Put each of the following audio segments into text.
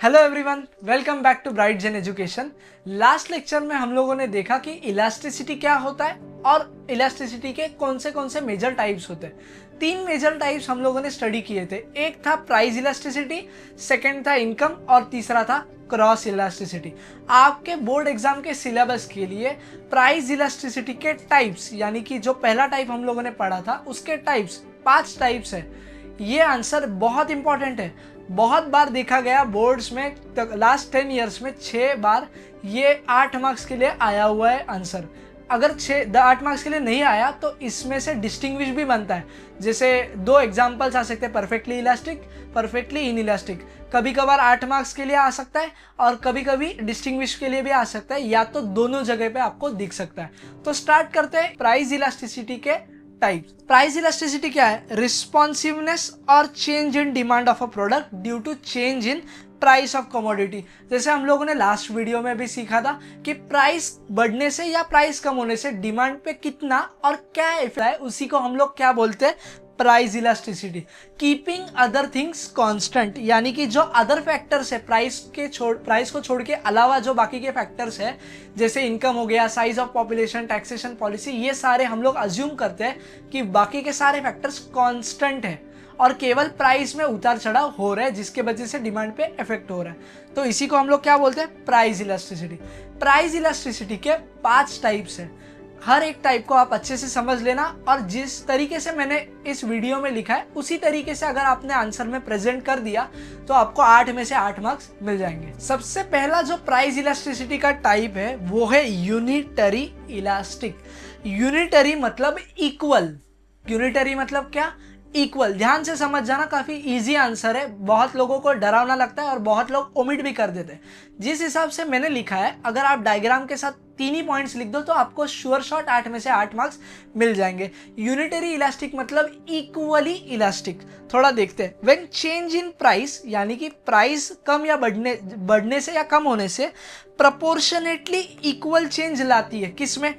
Hello everyone, welcome back to Bright Gen Education. Last lecture में हम लोगों ने देखा कि इलास्टिसिटी क्या होता है और इलास्टिसिटी के कौन से मेजर टाइप्स होते हैं। तीन मेजर टाइप्स हम लोगों ने स्टडी किए थे। एक था प्राइस इलास्टिसिटी, सेकंड था इनकम और तीसरा था क्रॉस इलास्टिसिटी। आपके बोर्ड एग्जाम के सिलेबस के लिए प्राइस इलास्टिसिटी के टाइप्स, यानी कि जो पहला टाइप हम लोगों ने पढ़ा था उसके टाइप्स 5 टाइप्स है। ये आंसर बहुत इंपॉर्टेंट है, बहुत बार देखा गया बोर्ड्स में। लास्ट 10 ईयर्स में 6 बार ये 8 मार्क्स के लिए आया हुआ है आंसर। अगर 8 मार्क्स के लिए नहीं आया तो इसमें से डिस्टिंग्विश भी बनता है। जैसे 2 एग्जांपल्स आ सकते हैं, perfectly elastic, perfectly in elastic. कभी कभार 8 मार्क्स के लिए आ सकता है और कभी कभी डिस्टिंग्विश के लिए भी आ सकता है, या तो दोनों जगह पे आपको दिख सकता है। तो स्टार्ट करते हैं प्राइस इलास्टिसिटी के टाइप। प्राइस इलास्टिसिटी क्या है? रिस्पॉन्सिवनेस और change in demand of a product due to change in price of commodity. जैसे हम लोगों ने लास्ट वीडियो में भी सीखा था कि प्राइस बढ़ने से या प्राइस कम होने से डिमांड पे कितना और क्या इफेक्ट है, उसी को हम लोग क्या बोलते हैं? Price elasticity. Keeping other things constant, यानी कि जो अदर फैक्टर्स है प्राइस को छोड़ के अलावा जो बाकी के फैक्टर्स है, जैसे इनकम हो गया, size of population, taxation policy, ये सारे हम लोग अज्यूम करते हैं कि बाकी के सारे फैक्टर्स कांस्टेंट है और केवल प्राइस में उतार चढ़ाव हो रहा है, जिसके वजह से डिमांड पे इफेक्ट हो रहा है। तो इसी को हम लोग क्या बोलते हैं? Price elasticity. प्राइस इलास्टिसिटी के 5 टाइप्स है। हर एक टाइप को आप अच्छे से समझ लेना, और जिस तरीके से मैंने इस वीडियो में लिखा है उसी तरीके से अगर आपने आंसर में प्रेजेंट कर दिया तो आपको 8 में से 8 मार्क्स मिल जाएंगे। सबसे पहला जो प्राइस इलास्टिसिटी का टाइप है वो है यूनिटरी इलास्टिक। यूनिटरी मतलब इक्वल। यूनिटरी मतलब क्या? इक्वल। ध्यान से समझ जाना, काफी इजी आंसर है। बहुत लोगों को डरावना लगता है और बहुत लोग ओमिट भी कर देते हैं। जिस हिसाब से मैंने लिखा है, अगर आप डायग्राम के साथ 3 ही पॉइंट्स लिख दो तो आपको श्योर शॉट 8 में से 8 मार्क्स मिल जाएंगे। यूनिटरी इलास्टिक मतलब इक्वली इलास्टिक। थोड़ा देखते हैं। व्हेन चेंज इन प्राइस, यानी कि प्राइस कम या बढ़ने से या कम होने से प्रोपोर्शनेटली इक्वल चेंज लाती है। किसमें?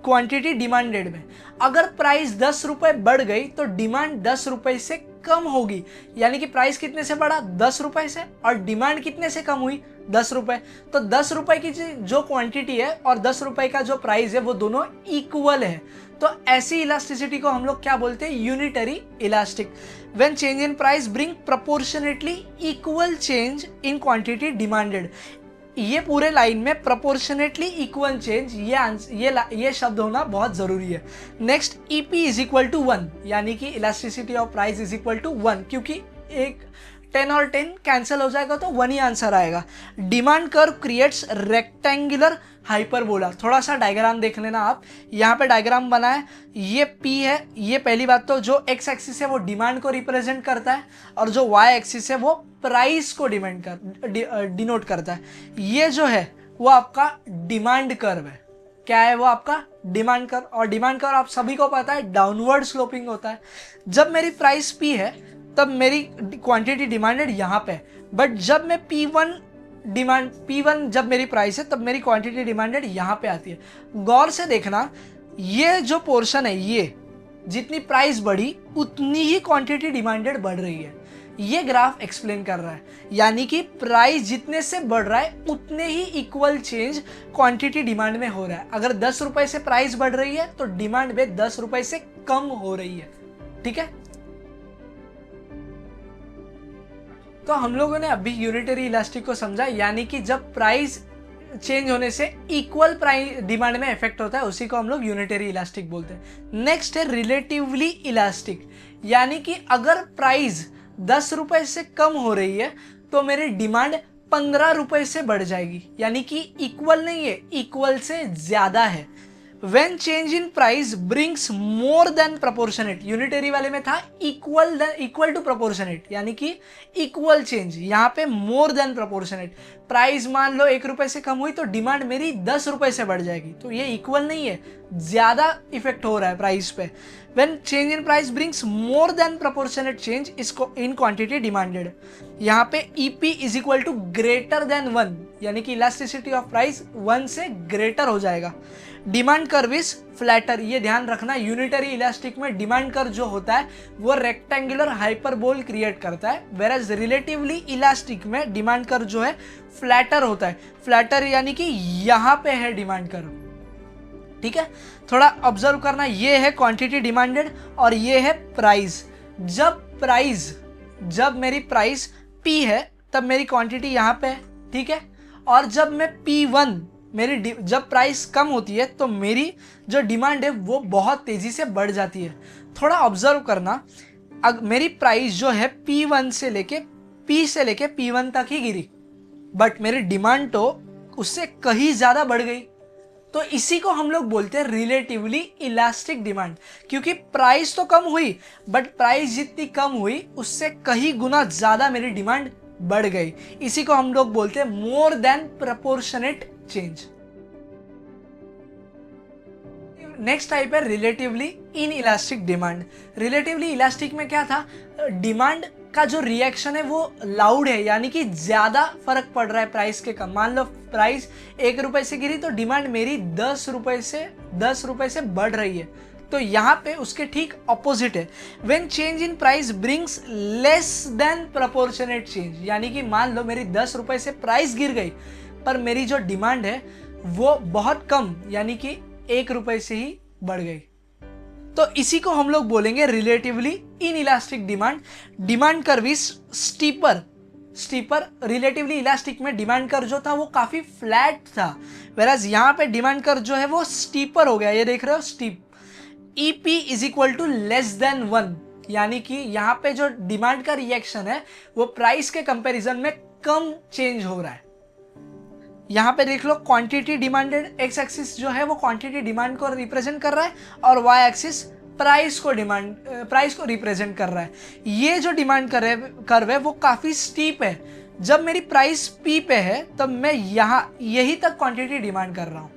क्वांटिटी डिमांडेड में। अगर प्राइस 10 रुपए बढ़ गई तो डिमांड 10 रुपए से कम होगी, यानी कि प्राइस कितने से बढ़ा? 10 रुपए से, और डिमांड कितने से कम हुई? 10 रुपए। तो 10 रुपए की जो क्वांटिटी है और 10 रुपए का जो प्राइस है वो दोनों इक्वल है। तो ऐसी इलास्टिसिटी को हम लोग क्या बोलते हैं? Unitary elastic. When change in price bring proportionately equal change in quantity demanded. ये पूरे लाइन में प्रोपोर्शनेटली इक्वल चेंज, ये शब्द होना बहुत जरूरी है। Next, EP is equal to 1, यानी कि elasticity of price is equal to 1, क्योंकि एक 10 और 10 कैंसिल हो जाएगा तो 1 ही आंसर आएगा। Demand curve creates rectangular hyperbola. थोड़ा सा डायग्राम देख लेना आप। यहाँ पे डायग्राम बना है, ये P है। ये पहली बात तो जो एक्स एक्सिस है वो डिमांड को रिप्रेजेंट करता है, और जो वाई एक्सिस है वो प्राइस को डिनोट करता है। ये जो है वो आपका डिमांड कर्व है। क्या है वो? आपका डिमांड कर्व। और डिमांड कर्व आप सभी को पता है डाउनवर्ड स्लोपिंग होता है। जब मेरी प्राइस P है तब मेरी क्वांटिटी डिमांडेड यहाँ पे, बट जब मैं P1 जब मेरी प्राइस है तब मेरी क्वांटिटी डिमांडेड यहाँ पे आती है। गौर से देखना, ये जो पोर्शन है, ये जितनी प्राइस बढ़ी उतनी ही क्वांटिटी डिमांडेड बढ़ रही है। ये ग्राफ एक्सप्लेन कर रहा है, यानी कि प्राइस जितने से बढ़ रहा है उतने ही इक्वल चेंज क्वांटिटी डिमांड में हो रहा है। अगर 10 रुपए से प्राइस बढ़ रही है तो डिमांड में 10 रुपए से कम हो रही है। ठीक है, तो हम लोगों ने अभी यूनिटरी इलास्टिक को समझा, यानी कि जब प्राइस चेंज होने से इक्वल प्राइस डिमांड में इफेक्ट होता है, उसी को हम लोग यूनिटरी इलास्टिक बोलते हैं। नेक्स्ट है रिलेटिवली इलास्टिक, यानी कि अगर प्राइस 10 रुपए से कम हो रही है तो मेरी डिमांड 15 रुपए से बढ़ जाएगी, यानी कि इक्वल नहीं है, इक्वल से ज्यादा है। When change in price brings more than proportionate, unitary वाले में था इक्वल टू प्रोपोर्शनेट, यानी कि इक्वल चेंज। यहाँ पे मोर देन प्रोपोर्शनेट। प्राइस मान लो 1 रुपए से कम हुई तो डिमांड मेरी 10 रुपए से बढ़ जाएगी, तो ये इक्वल नहीं है, ज़्यादा इफेक्ट हो रहा है प्राइस पे। When change in price brings more than proportionate change इसको इन क्वांटिटी डिमांडेड। यहाँ पे EP is equal to greater than 1, यानी कि इलास्टिसिटी ऑफ प्राइस 1 से ग्रेटर हो जाएगा। डिमांड कर्व इज फ्लैटर, ये ध्यान रखना, यूनिटरी इलास्टिक में डिमांड कर्व जो होता है वो रेक्टेंगुलर हाइपरबोल क्रिएट करता है, वेराज रिलेटिवली इलास्टिक में डिमांड कर्व जो है फ्लैटर होता है। फ्लैटर यानी कि यहाँ पे है डिमांड कर्व, ठीक है। थोड़ा ऑब्जर्व करना, ये है क्वांटिटी डिमांडेड और ये है प्राइस। जब मेरी प्राइस P है तब मेरी क्वांटिटी यहाँ पे है, ठीक है। और जब मैं P1 जब प्राइस कम होती है तो मेरी जो डिमांड है वो बहुत तेजी से बढ़ जाती है। थोड़ा ऑब्जर्व करना, मेरी प्राइस जो है P1 से लेके P1 तक ही गिरी, बट मेरी डिमांड तो उससे कहीं ज़्यादा बढ़ गई। तो इसी को हम लोग बोलते हैं रिलेटिवली इलास्टिक डिमांड, क्योंकि प्राइस तो कम हुई बट प्राइस जितनी कम हुई उससे कहीं गुना ज़्यादा मेरी डिमांड बढ़ गई। इसी को हम लोग बोलते हैं more than proportionate change. Next type है relatively inelastic demand. Relatively elastic में क्या था, डिमांड का जो रिएक्शन है वो लाउड है, यानी कि ज्यादा फर्क पड़ रहा है प्राइस के कम। मान लो प्राइस 1 रुपए से गिरी तो डिमांड मेरी 10 रुपए से बढ़ रही है। तो यहाँ पे उसके ठीक ऑपोजिट है, when change in price brings less than proportionate change, यानी कि मान लो मेरी 10 रुपए से प्राइस गिर गई पर मेरी जो डिमांड है वो बहुत कम, यानी कि 1 रुपए से ही बढ़ गई। तो इसी को हम लोग बोलेंगे relatively inelastic demand. Demand curve is steeper. Relatively elastic में डिमांड कर्व जो था वो काफी फ्लैट था, वेराज यहाँ पे डिमांड कर्व जो है वो स्टीपर हो गया, ये देख रहे हो steep. EP is equal to less than 1, यानी कि यहाँ पे जो डिमांड का रिएक्शन है वो प्राइस के कंपैरिजन में कम चेंज हो रहा है। यहाँ पे देख लो क्वांटिटी डिमांडेड, एक्स एक्सिस जो है वो क्वांटिटी डिमांड को रिप्रेजेंट कर रहा है और वाई एक्सिस प्राइस को रिप्रेजेंट कर रहा है। ये जो डिमांड कर्व है वो काफी स्टीप है। जब मेरी प्राइस P पे है तब मैं यहाँ यही तक क्वांटिटी डिमांड कर रहा हूँ,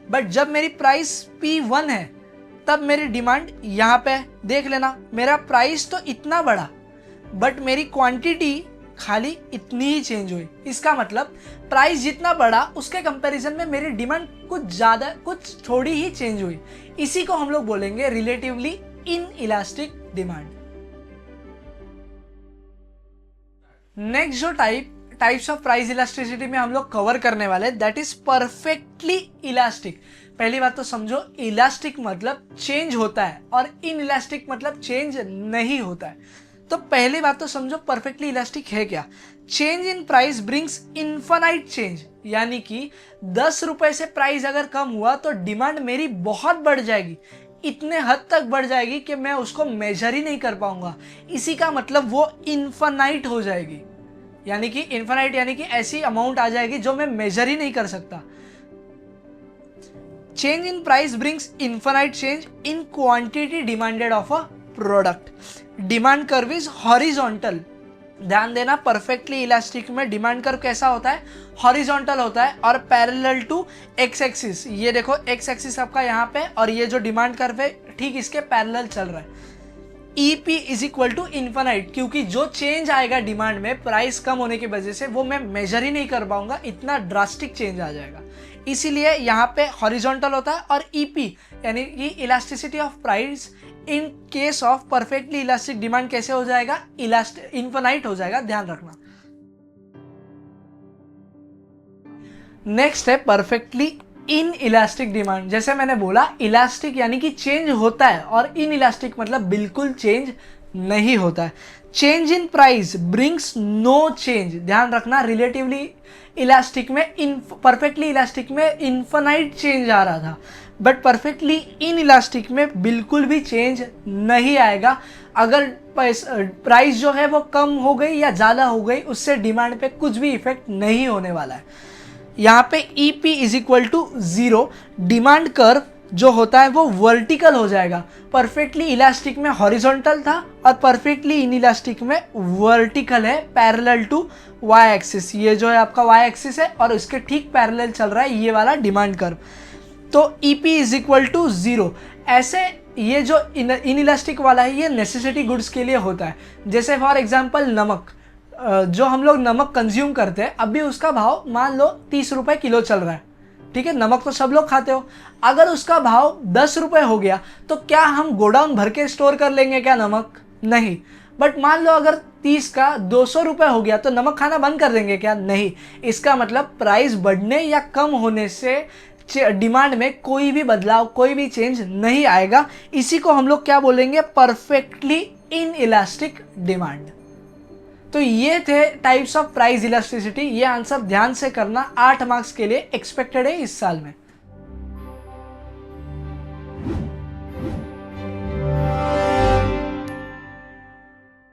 बट जब मेरी प्राइस P1 है तब मेरी डिमांड यहाँ पे, देख लेना मेरा प्राइस तो इतना बढ़ा बट मेरी क्वांटिटी खाली इतनी ही चेंज हुई। इसका मतलब प्राइस जितना बढ़ा उसके कंपैरिजन में मेरी डिमांड कुछ थोड़ी ही चेंज हुई। इसी को हम लोग बोलेंगे relatively inelastic demand. Next जो टाइप्स ऑफ प्राइस इलास्टिसिटी में हम लोग कवर करने वाले दैट इज परफेक्टली इलास्टिक। पहली बात तो समझो, इलास्टिक मतलब चेंज होता है और इन इलास्टिक मतलब चेंज नहीं होता है। तो पहली बात तो समझो परफेक्टली इलास्टिक है क्या। Change in price brings infinite change, यानी कि 10 रुपए से प्राइस अगर कम हुआ तो डिमांड मेरी बहुत बढ़ जाएगी, इतने हद तक बढ़ जाएगी कि मैं उसको मेजर ही नहीं कर पाऊंगा। इसी का मतलब वो इनफाइनाइट हो जाएगी, यानी कि इनफाइनाइट यानी कि ऐसी अमाउंट आ जाएगी जो मैं मेजर ही नहीं कर सकता। Change in price brings infinite change in quantity demanded of a product. Demand curve is horizontal. ध्यान देना, परफेक्टली इलास्टिक में डिमांड कर्व कैसा होता है, हॉरिजॉन्टल होता है और पैरेलल टू एक्स एक्सिस। ये देखो एक्स एक्सिस आपका यहाँ पे और ये जो डिमांड कर्व है ठीक इसके पैरेलल चल रहा है। EP is equal to infinite, क्योंकि जो चेंज आएगा डिमांड में प्राइस कम होने की वजह से वो मैं मेजर ही नहीं कर पाऊंगा, इतना ड्रास्टिक चेंज आ जाएगा। इसीलिए यहाँ पे हॉरिजॉन्टल होता है। और EP यानी कि elasticity of price in case of perfectly elastic demand कैसे हो जाएगा, इनफाइनाइट हो जाएगा, ध्यान रखना। नेक्स्ट है परफेक्टली इन इलास्टिक डिमांड। जैसे मैंने बोला इलास्टिक यानी कि चेंज होता है और इन इलास्टिक मतलब बिल्कुल चेंज नहीं होता है। Change in price brings no change. ध्यान रखना, रिलेटिवली इलास्टिक में परफेक्टली इलास्टिक में इनफाइनाइट चेंज आ रहा था, बट परफेक्टली इन इलास्टिक में बिल्कुल भी चेंज नहीं आएगा। अगर प्राइस जो है वो कम हो गई या ज़्यादा हो गई उससे डिमांड पे कुछ भी इफेक्ट नहीं होने वाला है। यहाँ पे EP is equal to 0। Demand curve जो होता है वो वर्टिकल हो जाएगा। परफेक्टली इलास्टिक में हॉरिजॉन्टल था और परफेक्टली इन इलास्टिक में वर्टिकल है, पैरेलल टू वाई एक्सिस। ये जो है आपका वाई एक्सिस है और इसके ठीक पैरेलल चल रहा है ये वाला डिमांड कर्व। तो EP इज इक्वल टू 0। ऐसे ये जो इनइलास्टिक वाला है ये नेसेसिटी गुड्स के लिए होता है। जैसे फॉर एग्जांपल नमक, जो हम लोग नमक कंज्यूम करते हैं, अभी उसका भाव मान लो 30 रुपये किलो चल रहा है, ठीक है, नमक तो सब लोग खाते हो। अगर उसका भाव 10 रुपये हो गया तो क्या हम गोडाउन भर के स्टोर कर लेंगे क्या नमक? नहीं। बट मान लो अगर 30 का 200 रुपये हो गया तो नमक खाना बंद कर देंगे क्या? नहीं। इसका मतलब प्राइस बढ़ने या कम होने से डिमांड में कोई भी बदलाव, कोई भी चेंज नहीं आएगा। इसी को हम लोग क्या बोलेंगे? Perfectly inelastic demand. तो ये थे टाइप्स ऑफ प्राइस इलास्टिसिटी। ये आंसर ध्यान से करना, 8 मार्क्स के लिए एक्सपेक्टेड है इस साल में।